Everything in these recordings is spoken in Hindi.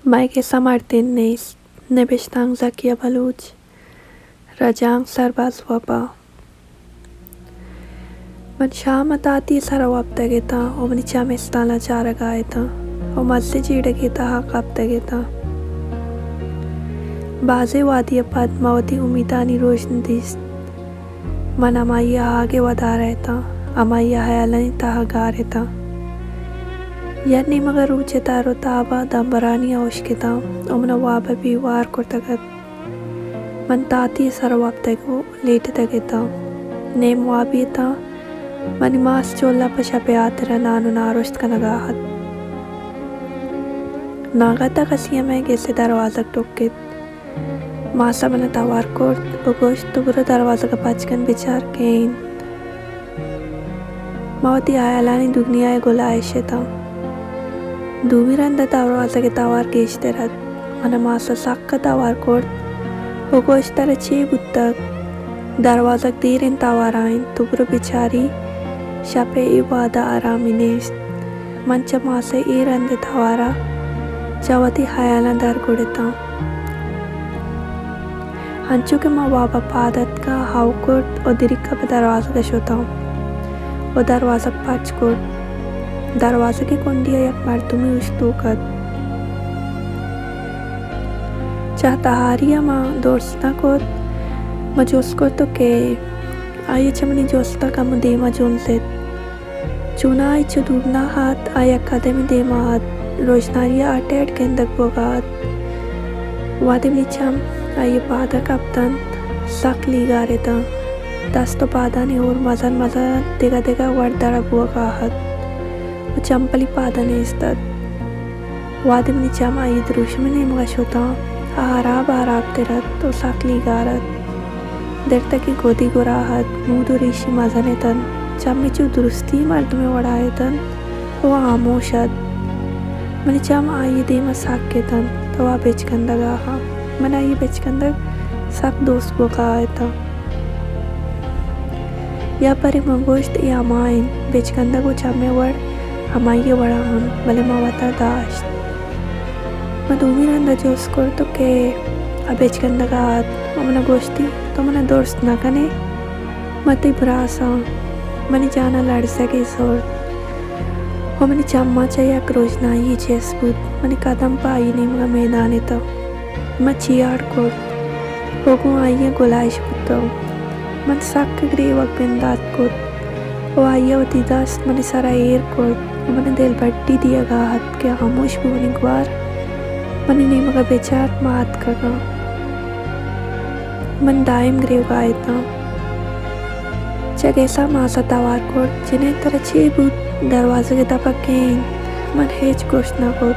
Maikesa Martínez, Nebestang Zakia Baluch, Rajang Sarbaz Wapa. Man Shamatati Sarawaptageta, Omnicha Mestala Charagaeta, O Masjidageta Hakaptageta. Baze Wadia Padmavati Umitani Roshandist. Man Amaya Hage Wadareta, Amaya Hayalani Tahagareta. Yanni Magaruche Taro Taba, Dambarani Aushkita, Omna Waba Biwar Kurtagat. Mantati Sarawaptago, later Tageta. Name Wabita, Manimas Chola Pashapeatra Nanu Narost Kanagahat. Nagata Kasiyame Gese Darwazak Tokit. Masa Mana Tawar Kort, Ogosh Tubura Darwazaka Pachkan Bichar Kain. Mawati Ayalani Dugnia Gola Aisheta. Dumiranda Darwaza Tawar Geshtarat, Manamasa Sakka Tawar Kort, Hogoshtara Che Buttak, Darwazak Dirin Tawarain, Tubra Bichari, Shape Ibada Aramines, Mancha Masa Iranda Tawara, Chavati Hayala Dar Gudeta. Hanchu के माँ बाबा पादत का हाउकोट और दिरिका पे दरवाज़ा का शोता और दरवाज़ा पाँच कोट दरवाज़ा के कुंडिया एक मर्दुमी उस्तुकत चाहता हारिया माँ दोस्ता कोट मजोस्को तो के आये चमनी जोस्ता का मुदेमा जोनसे चुना आई चुदुरना हाथ आये अकादमी देमा हाथ रोजनारिया आटेट के अंदर बोगात वादिमनी चम आये पादा कप्तान सकली गारेता दस्तो पादा ने और मज़न मज़न देगा देगा वर्दारा बुआ काहत वो चंपली पादा ने इस्तात वादिमनी चम आये दृश्य में ने मगशोता आराब तेरा तो सकली गारत देरता की गोदी गोराहत मुदु ऋषि मज़ने तन चम्मी चु दुरुस्ती मर्द में वड़ाए तन वो आमोशत मनी चम आये दे मसाक के तन तो वह बेचकंदा गाहा मना ये बेचकंदा सब दोस्त बोका आया था या परे मंगोश्त या माइन बेचकंदा को चामे वड़ हमाये वड़ा हन भले मावता दाश्त मधुमी रंदा जोस कर तो के अब बेचकंदा का हाथ मना गोश्ती तो मना दोस्त ना कने मती भरासा मनी जाना लड़ सके सोर वो मनी चम्मा चाहिए क्रोजना ये चेस्पुत मनी कदम पाई नहीं मगा मैदाने तो मचियाड़ को होगुं आइया गोलाइश पुतो मन साक ग्रीवक बिंदात को वो आइया वती दास्त मनी सारा एर को मन दिल बट्टी दिया गाहत के खामोश बुनी ग्वार मनी नहीं मगा बेचार मात कगा मन दायम ग्रीव गाए था जगैसा मासा तवार को जिन्हें तरह छे बुत दरवाजे के तपकें मन हेज कोशना को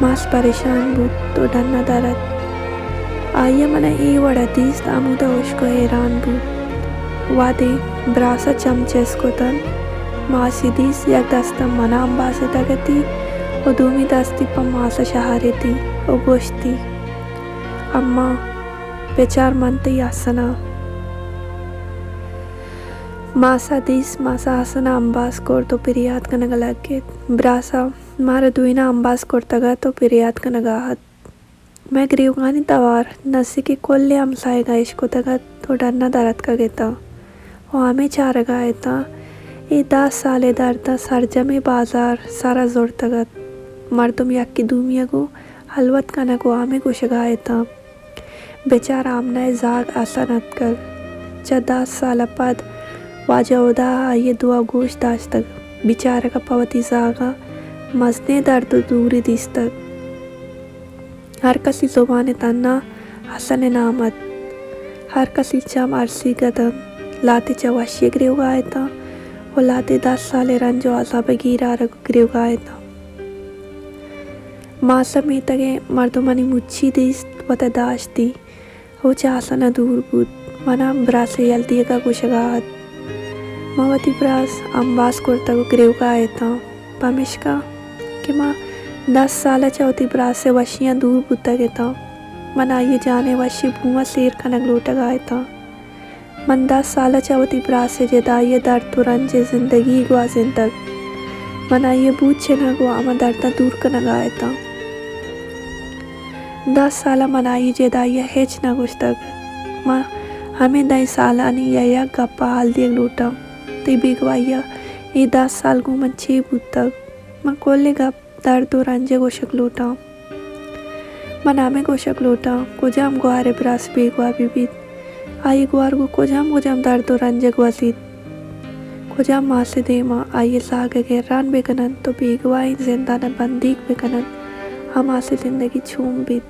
मास परेशान बुत तो डरना दरद आइया मना ए वड़ा दीस आमुदा उसको हैरान बुत वादे ब्रासा चमचेस को तन मासी दीस एक दस्ता मना अंबासे तगती और दूमी दस्ती पर मासा शहारे थी और गोश्ती अम्मा बेचार मनते यासना मासा दीस मासा आसना अंबास कोर तो पिरियाद का नगलग के ब्रासा मारा दुईना अंबास कोरतगा तो पिरियाद का नगाहत मैं ग्रीवगानी तवार नसी की कोल्ले हमसाएगा इसको तगा तो डरना दरद का गेता वो हमें चार गाए था ये 10 साले दरदा सरजमे बाजार सारा जोर तगत मर्दुम यक्की दूमिया को हलवत कना को हमें कुछ गाए था बेचारा आमना जाग आसनत कर चा 10 साल पद वाजौदा ये दुआ गोश दाश तक बेचारा का पवती जागा मजने दर्द दूरी दिस तक हर कसी ज़ुबान तन्ना हसन नामत हर कसी चम अरसी कदम लाते चवाशी ग्रीव गाए था और लाते 10 साले रंजो आज़ाब गिरा ग्रीव गाए था मासा में तगे मर्दुमनी मुच्छी दिस वता दाश्ती हो चासना दूर बुद मना ब्रासे यल्दी का कुशगाहत मवती ब्रास अंबास कोरता को ग्रीव गाए था पमिश्का कि माँ 10 साल चौथी ब्रास से वशियाँ दूर बुद्धा के था मन आइए जाने वशी भूमा शेर खनक लोटा गाए था मन 10 साल चौथी ब्रास से जदाइए दर्द तुरंत जिंदगी ग्वाजिन तक मन आइए बूझ छे ना गो आमा दर्द दूर का नगाए था 10 साला मनाई जेदाई हेच ना गुस्तक मा हमें 10 सालानी या गप्पा हाल दिए लूटा ते बिगवाइया ये 10 साल गुमन छी बुतक मा कोल्ले गप दर्दो रंजे गोशक लूटा मनामे गोशक लूटा कुजाम गुआरे ब्रास बिगवा बिबित आई गुआर गु कुजाम दर्दो रंजे गुआसित कुजाम मासे देमा आइए सागे के रान बेकनन तो बिगवाई जिंदा न बंदीक बेकनन हम आसे जिंदगी छूम बित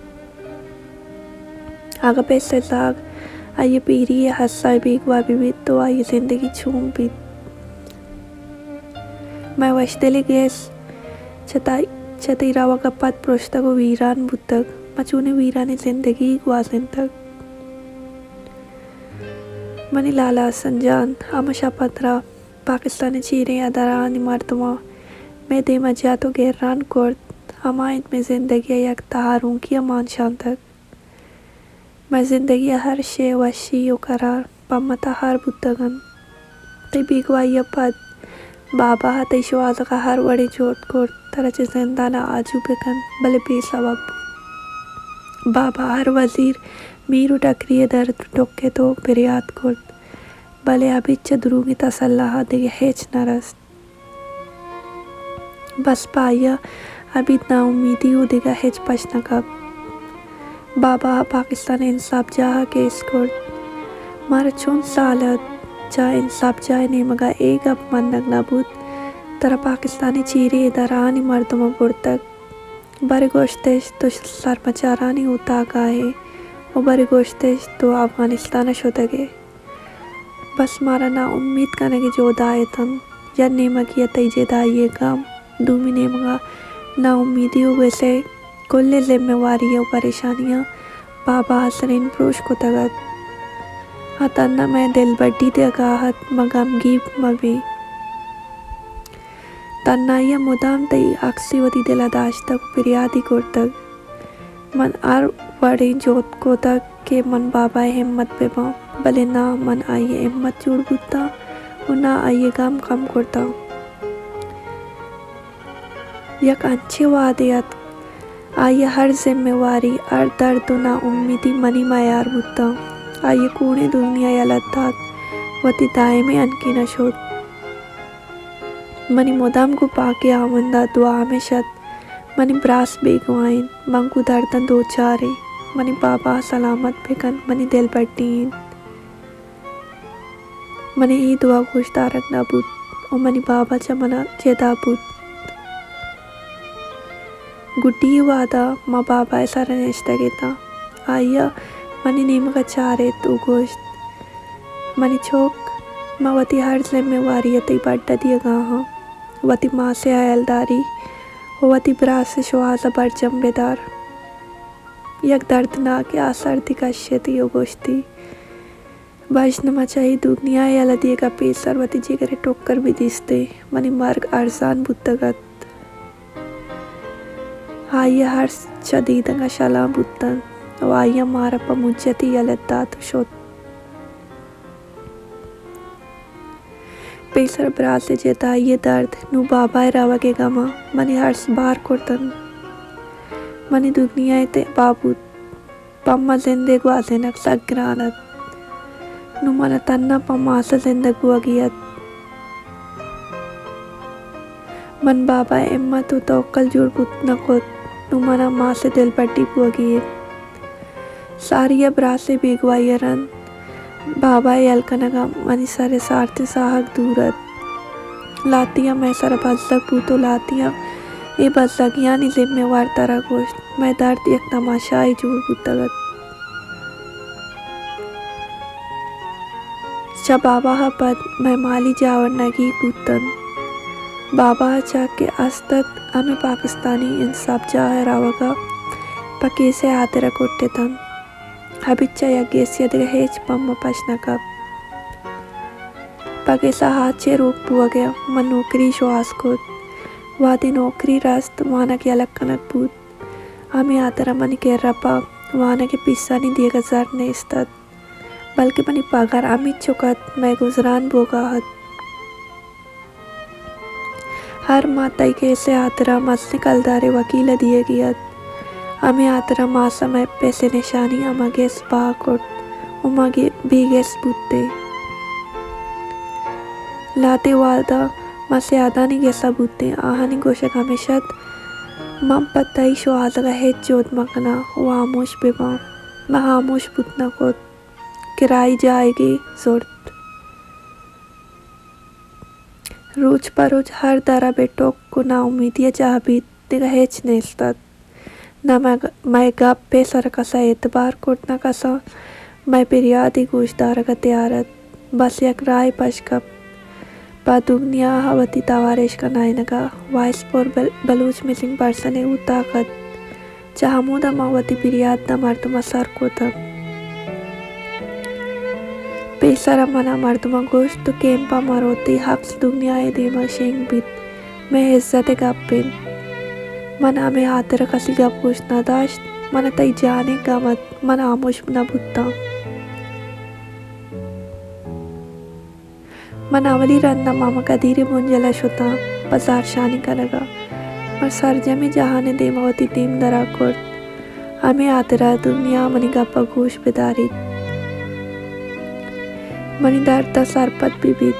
आगा पैसे साग आइए पीरी हस्सा बिगवा बिबित तो आइए जिंदगी छूम बित मैं वशदेले गैस छताई रावा का पद प्रोष्टा को वीरान बुतक मचूने वीराने जिंदगी गुआसिन तक मनी लाला संजान हमेशा पत्रा पाकिस्तानी चीरें अदारानी मर्तमा मैं दे मजा तो गैरान कोर्ट हमायत में जिंदगी यक तहारूं की अमान शान तक मैं जिंदगी हर शे वशी करार पम्मता हर बुतगन ते बिगवाई पद बाबा हते शुआज़ का हर बड़े चोट कोर्ट तरह जिंदा ना आजू बेकन भले बेसबब बाबा हर वजीर मीरू टकरिए दर्द टोके तो बिरियात कोर्ट भले अभी चदरूंगी तसल्लाह दे हेच नरस बस पाया अभी ना उम्मीदी हो देगा हेच पछना कब बाबा पाकिस्तान इंसाफ जहा केस कोर्ट मारा चुन सालत जा इंसाफ जाए ने मगा एक अब मन नगना बुत तरह पाकिस्तानी चीरे दरानी मर्दमा बुरतक बरे गोश्तेश तो सरमचारानी होता गाहे और बरे गोश्तेश तो अफगानिस्तान शोदगे बस मारा ना उम्मीद करने की जो दायतन या नेमक या तेजे दाइए गम दूमी नेमगा ना उम्मीदी हो वैसे कुल्ले जिम्मेवारी और परेशानियाँ बाबा हसरीन पुरुष को तगत हतन्ना मैं दिल बड्डी दे गाहत मगम गीब मवी तन्ना या मुदाम तई अक्सी वती दिला दाश्ता को पिरियादी कोर्तक मन आर बड़े जोत को तक के मन बाबा हिम्मत पे बा भले ना मन आइए हिम्मत चूड़ बुता और ना आइए गम कम करता यक अच्छे वादियत आइए हर जिम्मेवारी हर दर्द ना उम्मीदी मनी मायार बुता आइए कूड़े दुनिया या लद्दात वती दाए में अनकी नशोत मनी मोदाम को पाके आमंदा दुआ में शत मनी ब्रास बेगवाइन मंगू दर्दन दो चारे मनी बाबा सलामत बेकन मनी दिल बट्टीन मनी ही दुआ गोश्तारक नाबूत और मनी बाबा चमना जेदाबूत गुड्डी वादा माँ बाबा ऐसा रनेश्ता गेता आया मनी नीम का चारे तो गोश्त मनी छोक माँ वती हर जिम्मेवारी यती बड्डा दिया गाहा वती माँ से आयलदारी वती ब्रास से शुआज़ा बर जम्बेदार यक दर्दनाक या सर्दी का शती यो गोश्ती बाजन मचाई दुनिया या लदिए का पेसर वती जिगरे टोकर भी दिसते मनी मार्ग अरसान बुत्तगत आइया हर शदीदंगा शला बुत्तन और आइया मारा पमुज्जती या लद्दात शोत पेसर ब्रास से जेता ये दर्द नु बाबा रावा के गमा मनी हर्ष बार कोर्तन मनी दुनिया ते बाबूत पम्मा जिंदगी वाजेनक सग्रानत नु मन तन्ना पम्मा सा जिंदगी वगियत मन बाबा एम्मा तो तोकल जुड़ बुतना कोत नु मना माँ से दिल पट्टी पुअगियत सारिया ब्रासे बेगवायरन बाबा यलकनगा मनी सारे सारते साहक दूरत लातिया मैं सारा बजलक पूतो लातिया ये बजलक यानी जिम्मेवार तरह गोश्त मैं दर्द एक तमाशाई जुड़ बुतगत चा बाबा हा पद मैं माली जावर नगी कुतन बाबा हा चा के अस्तत हमें पाकिस्तानी इंसाफ जा रावगा पके से आते रखोटे तन हबिच्चा या गेसिया दे हेच पम्मा पछना कब पके सा हाथ से रोक पुआ गया मन नौकरी श्वास को वादी नौकरी रास्त वाना के अलग कनक पूत हमें आतरा मन के रपा वाना के पिस्सा नहीं दिएगा जर ने इस्तत बल्कि मनी पगार अमित चुकत मैं गुजरान बोगाहत हर माताई के से आतरा मसने कलदारे वकील दिए गियत Ami atara masa mai pese nishani amages bakot umagi biges butte. Late walda mase adani gesa butte ahani gosha kameshat mam patai sho adaga het jod makana wamush beba mahamush butna kot किराई जाएगी जोरत रोज परोज हर दरा बेटो को ना उम्मीदिया चाहबीत दिगा हेच नेस्तात ना मैं गप पे सर कसा एतबार कोटना कसा मैं पिरियादी गोशदार का त्यारत बस एक राय पशकप दुनिया हवती तवारेश का नायनगा वाइस पोर बलूच मिसिंग पर्सन उताकत चाहमुदा मावती पिरियाद ना मर्दमा सर को तक पेसरा मना मर्दमा गोश्त तो केम्पा मरोती हफ्स दुनिया देमा शेंग बित मैं इज्जत गप्पिन मना में हाथर कसी गप गोश्त न दाश्त मना तई जाने गमत मना आमुश न बुत्ता मना अवली रन्ना मामा कदीरे मुंजला शुता बाजार शानी का लगा पर सरजा में जहाने देमावती देम दरा कोट हमें आतरा दुनिया मनी गप्पा गोश बेदारी मणिदारता सरपत बीबीत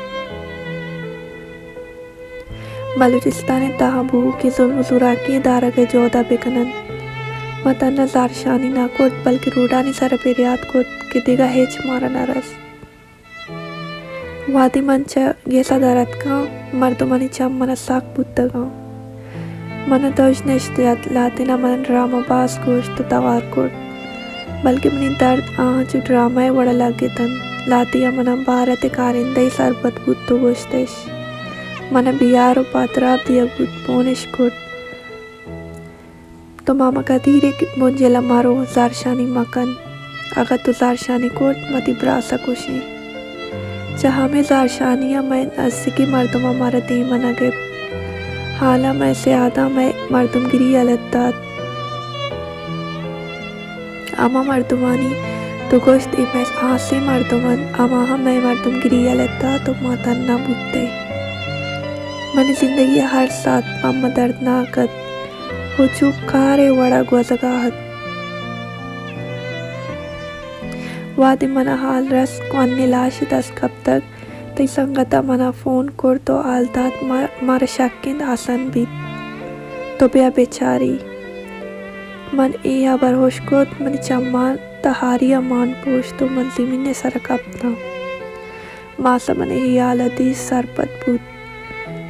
बलूचिस्तान तहाबू की जुल्म जुराकी दारा के जोदा बेकनन मतन नजार शानी ना कोट बल्कि रूडानी सर पेरियात कोट के दिगा हेच मारा नरस वादी मंच गेसा दारत का मर्दमनी चम मन साक बुद्धगा मन दोष नेश्तियत लातिना मन ड्रामा बास गोश्त तवार कोट बल्कि मनी दर्द आज ड्रामा वड़ा लगे तन लातिया मन भारत कारिंदई सरबत बुद्धो गोश्तेश मन बियारो पात्राब दिया बुद्ध पोनिश कोट तो मामा का धीरे मुंजेला मारो जारशानी मकन अगर तो जारशानी कोट मती ब्रासा कुशी जहाँ में जारशानिया मैं नस्सिकी मर्दमा मारा दी मनगे हाला मैं से आधा मैं मर्दमगिरी अलत्तात अमा मर्दमानी तो गोश्त इमेज आसे मर्दमन अमा हम मैं मर्दमगिरी अलत्ता तो मातन ना बुत्ते मनी जिंदगी हर साथ अम्मा दर्दनाकत हो चुकारे वड़ा गुजगाहत वादी मना हाल रस को अन्य लाशी दस कब तक तई संगता मना फोन कोर तो आलतात मार शक्किंद आसन बीत तो बेया बेचारी मन एया बरहोशकोत मनी चम्मान तहारिया मान पोश तो मन लिमिने सरकपता मासा मने ही आलदी सरपत बुत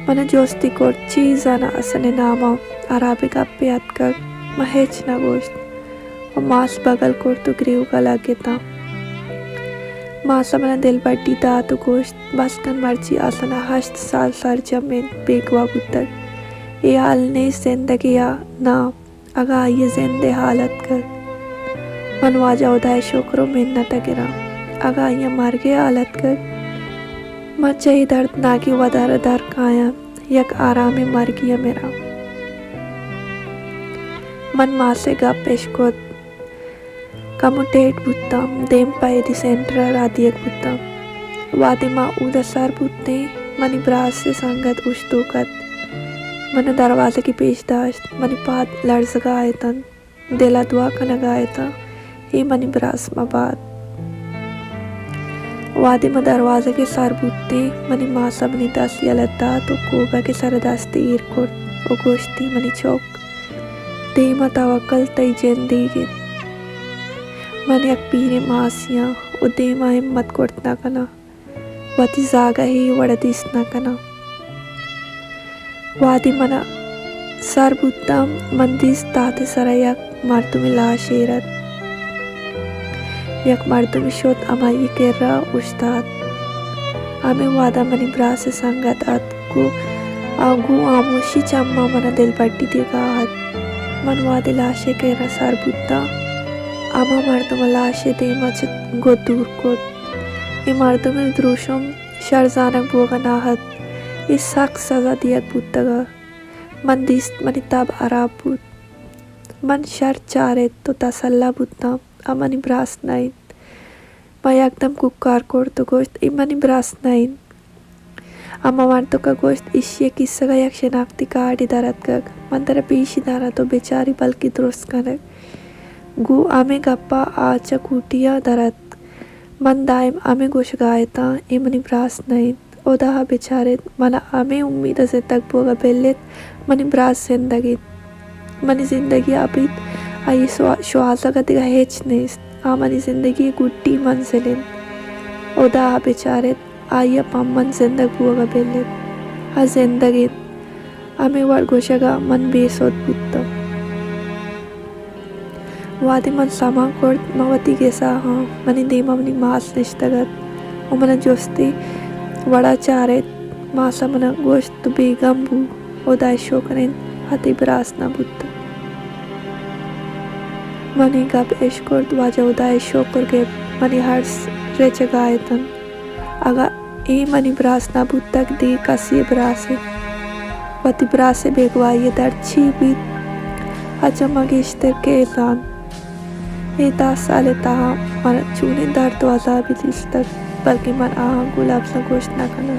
मन जोस्ती कोर चीज़ाना असने नामा अराबिक अप्पे अतकर महेच ना गोश्त और मास बगल कोर तो ग्रीव का लगे था मासा मना दिल बड्डी दा तो गोश्त बसकन मर्जी आसना 8 साल सर जमीन बेगवा बुतक ये हाल ने जिंदगी या ना अगा ये जिंदे हालत कर मनवाजा उदाय शुक्रो मिन्नत गिरा अगा ये मर गए हालत कर मच्चे दर्द ना की वदार दर काया यक आराम में मर गया मेरा मन माँ से गप पेशकोत कमुटेट बुत्ता देम पाए दी सेंटर आदियक बुत्ता वादे माँ उदा सर बुत्ते मनी ब्रास से संगत उश्तोकत मन दरवाजे की पेशदाश्त मनी पात लड़सगा आए तन दिला दुआ का नगाए था ये मनी ब्रास मबाद वादी में दरवाजे के सर बुत्ते मनी माँ सबनी दासी अलद्दा तो कोगा के सर दास्ती ईरकोट ओ गोश्ती मनी चौक देमा तवक्कल तई जिंदगी मनी अक पीने मासियाँ ओ देमा हिम्मत कोटना कना वाती जागा ही वड़दीस ना कना वादी मना सर बुत्ता मंदिस ताते सरयक मर्दुमी लाशेरत यक मर्दुमी शोत अमाई केर्रा उस्ताद आमे वादा मनी ब्रा से संगत अत को आगू आमुशी चम्मा मना दिल पट्टी दिगाहत मन वादे लाशे केर्रा सर बुत्ता आमा मर्दुम लाशे देमा चित गो दूर कोत ये मर्दुमी द्रुशम शर्जानक बोगा नाहत इस सख्त सजा दियक बुत्तगा मन दिस्त मनी तब अराब बुत मन शर चारे तो तसल्ला बुत्ता अमनी ब्रास नाइन मैं एकदम कुकार कोर तो गोश्त इमनी ब्रास नाइन अम्मा मर्दों का गोश्त इश्ये किस्सा का यक शनाख्ती कार्ड इदारत का मंदर पीशी दारा तो बेचारी बल्कि दुरुस्त कनक गु आमे गप्पा आचा कुटिया धरत मन दायम आमे गोश गायता इमनी ब्रास नहीं ओदा बेचारे मला आमे उम्मीद से तक बोगा बेलेत मनी ब्रास जिंदगी अभी आई श्वास गतिगा हेच नहीं मनी जिंदगी गुड्डी मंजिलें ओदा बेचारे आई पम्मन जिंदग बोगा बेलेत जिंदगी आमे वार गोशगा मन बेसोत बुत्ता वादी मन सामा कोर्ट मवती गेसा हाँ मनी देमा मनी मास निश्तगत ओ मन जोस्ती वड़ा चारे मासा मन गोश्त बेगम बू ओदा शोकरें हाथी ब्रास ना बुत्ता मनी गप एशकोर्ट वाजा ओदा शोकर के मनी हर्स रेच गायतन अगा ए मनी ब्रास ना बुत्तक दे कसी ब्रासे वती ब्रासे बेगवाई दर्ची भी अच्छा मगेश्तर के लान ए 10 साले ताहा मन चूने दर्द तो अजाबी तक बल्कि मन आहा गुलाब सा गोश्त ना कना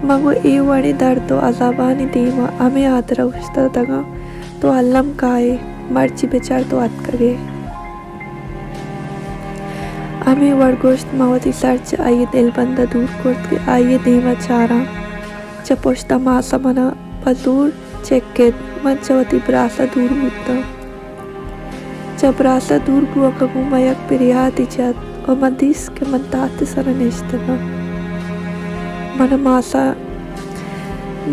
मगो ए वड़े दर्द तो अजाबानी देमा हमें आदरा उस्ता तगा तो अल्लम काए मर्ची बेचार तो अतकगे हमें वड़ गोश्त मवती सर्च आइए दिल बंदा दूर कोर्ट आइए देवा चारा चपोश्ता मासा मना बदूर चेकेत मन चवती ब्रासा दूर मुद्दा जब ब्रासा दूर बुआ कबू मयक पिरियात इजात और मदीस के मन ताते सरनेश्तगा मन मासा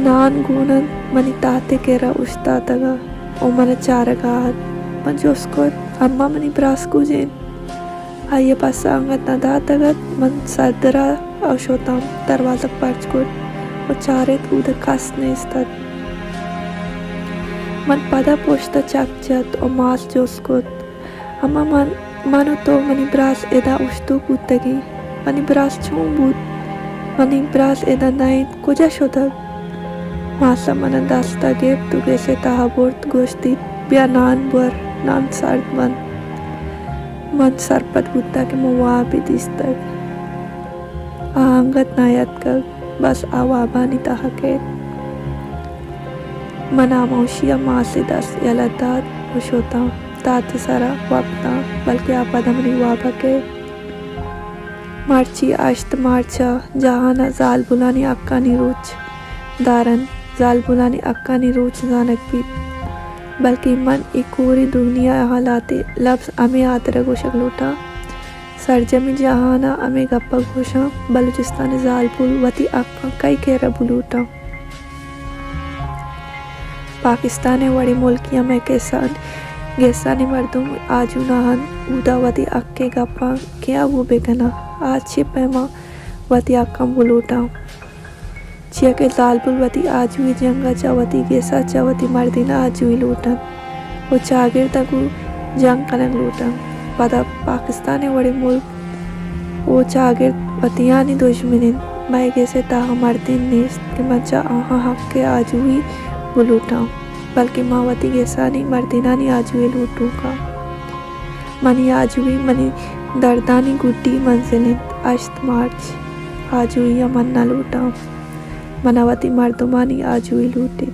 नान गुणन मनी ताते केरा उस्तादगा ओ मन चारगात मन जोस्को अम्मा मनी ब्रास कुजेन आइए पासा अंगत नदातगत मन सरदरा औशोताम दरवाजा पर्चकोट और चारेत उद कस नेस्तत मन पदा पोष्टा चकचत और मास जोस्कोत अम्मा मानो तो मनी ब्रास एदा उस्तु कुत्तगी मनी ब्रास चूंबूत मनी ब्रास एदा नाइन कुजा शोधक मासा मन दास्ता गेब तुगे से ताहाबोर्त गोश्ती बिया नान बर नान सर्द मन सरपत बुत्ता के मुआ भी दिस्तक आहंगत नायत कर बस आवाबानी ताहकेत मना मौशिया मासे दस यलदात उशोता ताते सारा वापता बल्कि आपादमनी वाबके मार्ची आश्त मार्चा जहाना जाल बुलानी अक्का निरोच दारन जाल बुलानी अक्का निरोच जानक भी बल्कि मन एक पूरी दुनिया हालाते लफ्ज़ अमे आतरा गोशक लोटा सरजमी जहाना अमे गप्पा घोषा बलूचिस्तान जालपुल वती अक्का कई केरा बुलूटा पाकिस्तान वड़ी मुल्किया में गेसानी मर्दुम आजू नाहन उदावती अक्के गप्पा क्या वो बेगना आज छे पैमा वती अक्कम बुलूटा चिया के लालपुल वती आजुई जंगा चावती गेसा चावती मर्दिना आजुई लूटन वो चागिर तकू जंग कनक लूटन पदा पाकिस्तान वड़े मुल्क वो चागिर वतियानी दुश्मनिन मैं गेसे ताहा मर्दिन नेस्त के मचा आहा हक के आजुई बुलूटा बल्कि मावती गेसानी मर्दिनानी आजुई लूटूंगा मनी आजुई मनी दर्दानी गुड्डी मंजिलें अश्त मार्च आजुई या मन्ना लूटा मनावती मर्दुमानी आजुई लूटे।